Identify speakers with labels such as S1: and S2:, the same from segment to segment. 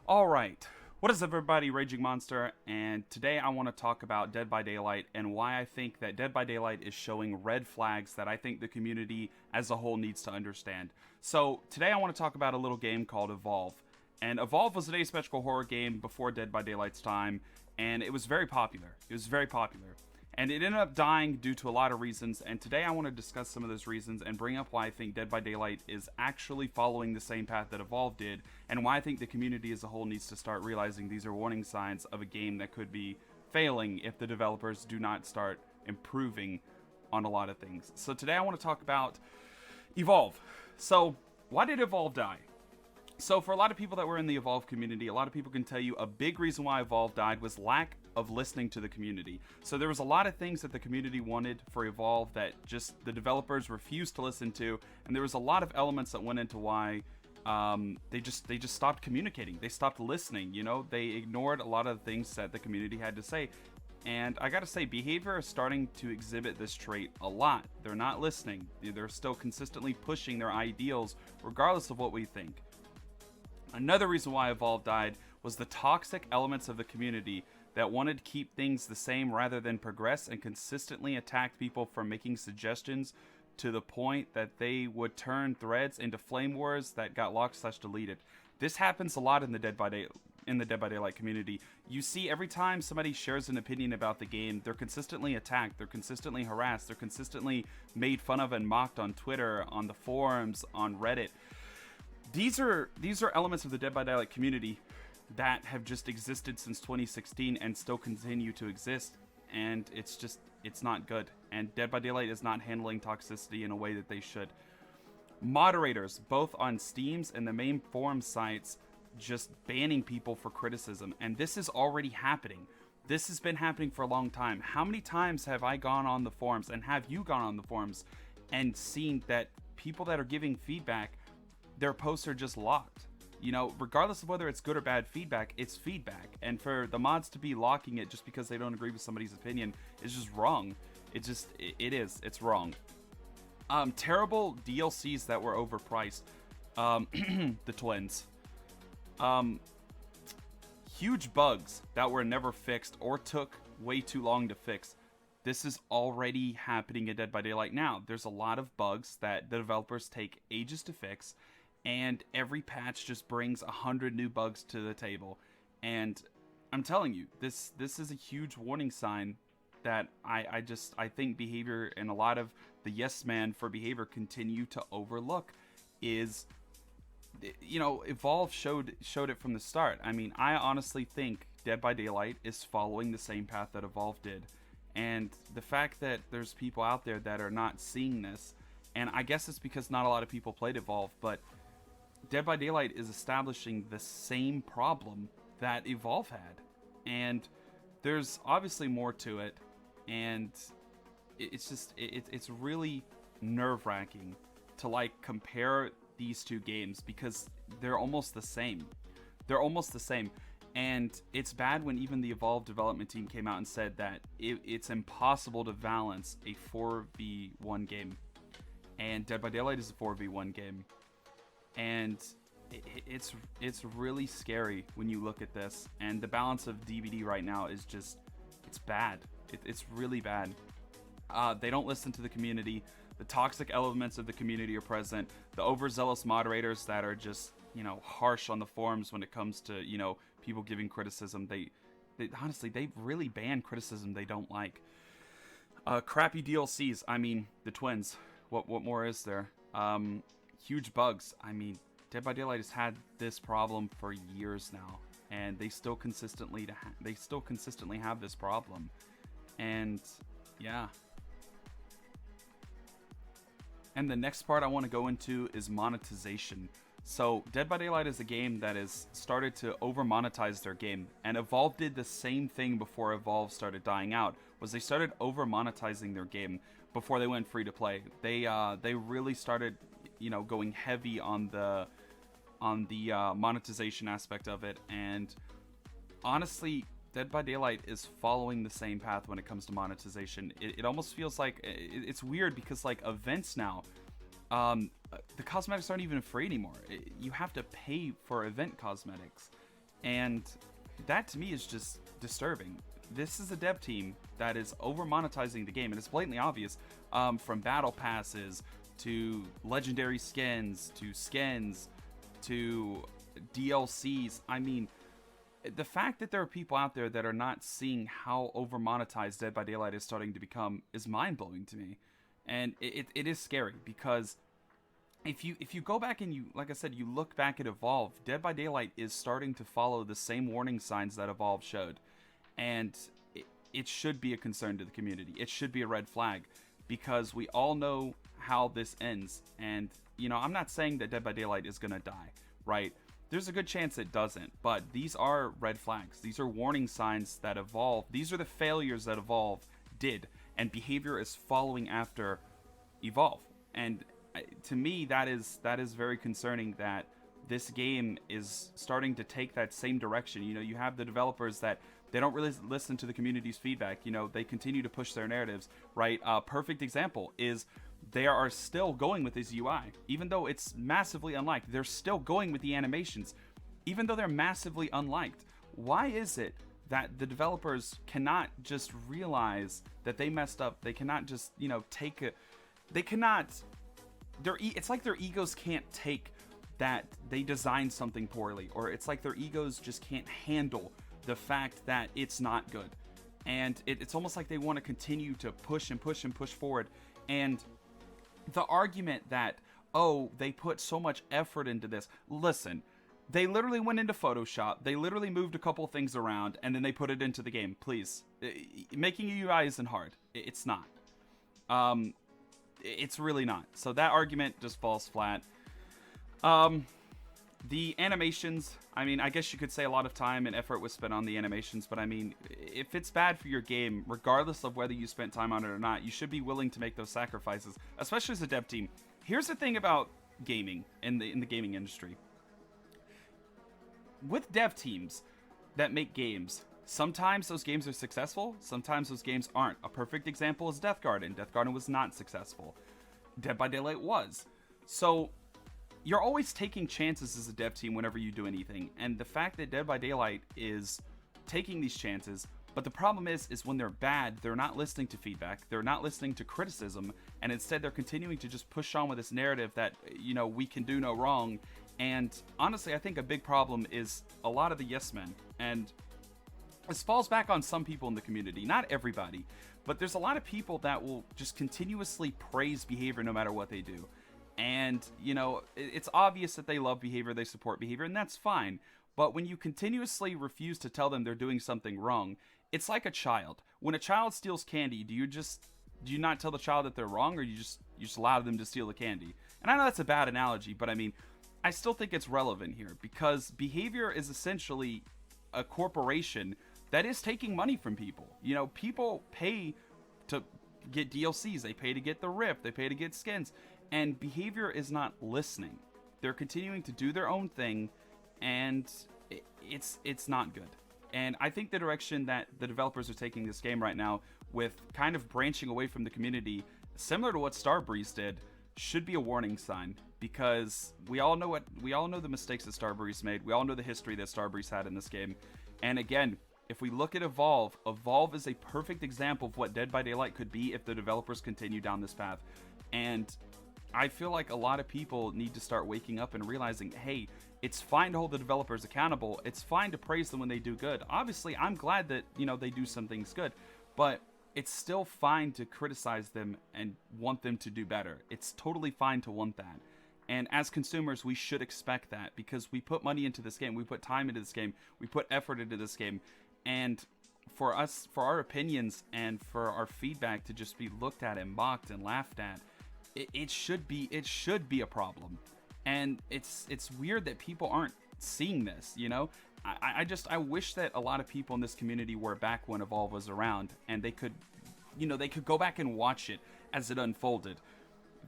S1: All right. What is up, everybody? Raging Monster, and today I want to talk about Dead by Daylight and why I think that Dead by Daylight is showing red flags that I think the community as a whole needs to understand. So, today I want to talk about a little game called Evolve. And Evolve was an asymmetrical horror game before Dead by Daylight's time, and it was very popular. It was very popular. And it ended up dying due to a lot of reasons, and today I want to discuss some of those reasons and bring up why I think Dead by Daylight is actually following the same path that Evolve did, and why I think the community as a whole needs to start realizing these are warning signs of a game that could be failing if the developers do not start improving on a lot of things. So today I want to talk about Evolve. So, why did Evolve die? So for a lot of people that were in the Evolve community, a lot of people can tell you a big reason why Evolve died was lack of listening to the community. So there was a lot of things that the community wanted for Evolve that just the developers refused to listen to, and there was a lot of elements that went into why they just stopped communicating. They stopped listening. You know, they ignored a lot of the things that the community had to say. And I gotta say, Behavior is starting to exhibit this trait a lot. They're not listening. They're still consistently pushing their ideals, regardless of what we think. Another reason why Evolve died was the toxic elements of the community that wanted to keep things the same rather than progress, and consistently attacked people for making suggestions to the point that they would turn threads into flame wars that got locked/deleted. This happens a lot in the Dead by Daylight community. You see, every time somebody shares an opinion about the game, they're consistently attacked, they're consistently harassed, they're consistently made fun of and mocked on Twitter, on the forums, on Reddit. These are elements of the Dead by Daylight community that have just existed since 2016 and still continue to exist, and it's not good. And Dead by Daylight is not handling toxicity in a way that they should. Moderators, both on Steam's and the main forum sites, just banning people for criticism, and this is already happening. This has been happening for a long time. How many times have I gone on the forums, and have you gone on the forums and seen that people that are giving feedback, their posts are just locked? You know, regardless of whether it's good or bad feedback, it's feedback. And for the mods to be locking it just because they don't agree with somebody's opinion is just wrong. It's wrong. Terrible DLCs that were overpriced. The twins. Huge bugs that were never fixed or took way too long to fix. This is already happening in Dead by Daylight now. There's a lot of bugs that the developers take ages to fix, and every patch just brings 100 new bugs to the table. And I'm telling you, this is a huge warning sign that I think Behavior and a lot of the yes man for Behavior continue to overlook. Is, you know, Evolve showed it from the start. I mean, I honestly think Dead by Daylight is following the same path that Evolve did. And the fact that there's people out there that are not seeing this, and I guess it's because not a lot of people played Evolve, but Dead by Daylight is establishing the same problem that Evolve had. And there's obviously more to it, and it's really nerve-wracking to like compare these two games because they're almost the same. And it's bad when even the Evolve development team came out and said that it's impossible to balance a 4v1 game. And Dead by Daylight is a 4v1 game. And it's really scary when you look at this. And the balance of DBD right now is just, it's bad. It's really bad. They don't listen to the community. The toxic elements of the community are present. The overzealous moderators that are just, you know, harsh on the forums when it comes to, you know, people giving criticism. They honestly, they really ban criticism they don't like. Crappy DLCs. I mean, the twins. What more is there? Huge bugs. I mean, Dead by Daylight has had this problem for years now, and they still consistently have this problem. And yeah. And the next part I want to go into is monetization. So Dead by Daylight is a game that has started to over monetize their game, and Evolve did the same thing before Evolve started dying out. Was they started over monetizing their game before they went free to play. They really started, you know, going heavy on the monetization aspect of it. And honestly, Dead by Daylight is following the same path when it comes to monetization. It almost feels like it's weird because like events now, the cosmetics aren't even free anymore. You have to pay for event cosmetics, And that to me is just disturbing. This is a dev team that is over monetizing the game, and it's blatantly obvious, from battle passes to legendary skins to DLCs. I mean, the fact that there are people out there that are not seeing how over monetized Dead by Daylight is starting to become is mind-blowing to me. And it is scary, because if you go back and you, like I said, you look back at Evolve, Dead by Daylight is starting to follow the same warning signs that Evolve showed. And it should be a concern to the community. It should be a red flag, because we all know how this ends. And, you know, I'm not saying that Dead by Daylight is going to die, right? There's a good chance it doesn't, but these are red flags. These are warning signs that Evolve, these are the failures that Evolve did, and behavior is following after Evolve. And to me, that is very concerning, that this game is starting to take that same direction. You know, you have the developers that they don't really listen to the community's feedback. You know, they continue to push their narratives, right? A perfect example is they are still going with this UI. Even though it's massively unliked, they're still going with the animations, even though they're massively unliked. Why is it that the developers cannot just realize that they messed up? They cannot just, you know, it's like their egos can't take that they designed something poorly, or it's like their egos just can't handle the fact that it's not good. And it's almost like they want to continue to push and push and push forward. And the argument that, oh, they put so much effort into this. Listen, they literally went into Photoshop. They literally moved a couple things around, and then they put it into the game. Please. Making a UI isn't hard. It's not. It's really not. So that argument just falls flat. The animations, I mean, I guess you could say a lot of time and effort was spent on the animations, but I mean, if it's bad for your game, regardless of whether you spent time on it or not, you should be willing to make those sacrifices, especially as a dev team. Here's the thing about gaming, in the gaming industry. With dev teams that make games, sometimes those games are successful, sometimes those games aren't. A perfect example is Death Garden. Death Garden was not successful. Dead by Daylight was. So you're always taking chances as a dev team whenever you do anything, and the fact that Dead by Daylight is taking these chances, but the problem is when they're bad, they're not listening to feedback, they're not listening to criticism, and instead they're continuing to just push on with this narrative that, you know, we can do no wrong. And honestly, I think a big problem is a lot of the yes men, and this falls back on some people in the community, not everybody, but there's a lot of people that will just continuously praise behavior no matter what they do. And, you know, it's obvious that they love behavior, they support behavior, and that's fine. But when you continuously refuse to tell them they're doing something wrong, it's like a child. When a child steals candy, do you not tell the child that they're wrong, or you just allow them to steal the candy? And I know that's a bad analogy, but I mean, I still think it's relevant here, because behavior is essentially a corporation that is taking money from people. You know, people pay to get DLCs, they pay to get the Rift, they pay to get skins. And behavior is not listening. They're continuing to do their own thing, and it's not good. And I think the direction that the developers are taking this game right now, with kind of branching away from the community, similar to what Starbreeze did, should be a warning sign, because we all know the mistakes that Starbreeze made. We all know the history that Starbreeze had in this game. And again, if we look at Evolve is a perfect example of what Dead by Daylight could be if the developers continue down this path. And I feel like a lot of people need to start waking up and realizing, hey, it's fine to hold the developers accountable. It's fine to praise them when they do good. Obviously, I'm glad that, you know, they do some things good, but it's still fine to criticize them and want them to do better. It's totally fine to want that. And as consumers, we should expect that, because we put money into this game, we put time into this game, we put effort into this game, and for our opinions and for our feedback to just be looked at and mocked and laughed at, it should be a problem. And it's weird that people aren't seeing this, you know? I wish that a lot of people in this community were back when Evolve was around, and they could go back and watch it as it unfolded.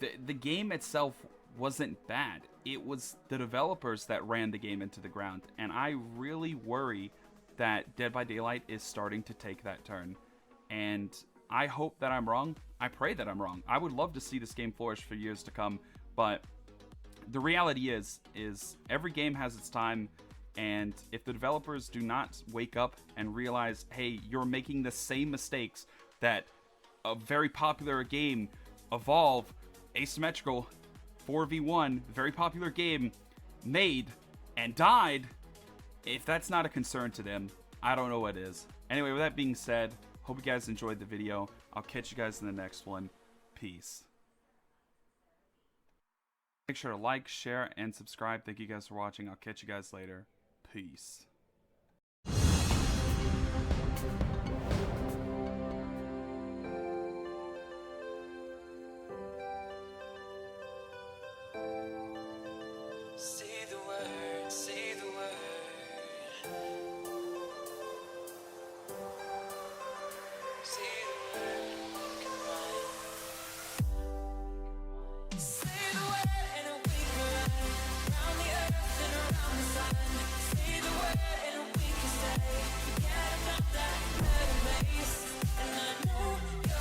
S1: The game itself wasn't bad. It was the developers that ran the game into the ground, and I really worry that Dead by Daylight is starting to take that turn. And I hope that I'm wrong. I pray that I'm wrong. I would love to see this game flourish for years to come, but the reality is every game has its time, And if the developers do not wake up and realize, hey, you're making the same mistakes that a very popular game, Evolve, asymmetrical 4v1, very popular game, made and died, if that's not a concern to them, I don't know what is. Anyway, with that being said, hope you guys enjoyed the video. I'll catch you guys in the next one. Peace. Make sure to like, share, and subscribe. Thank you guys for watching. I'll catch you guys later. Peace.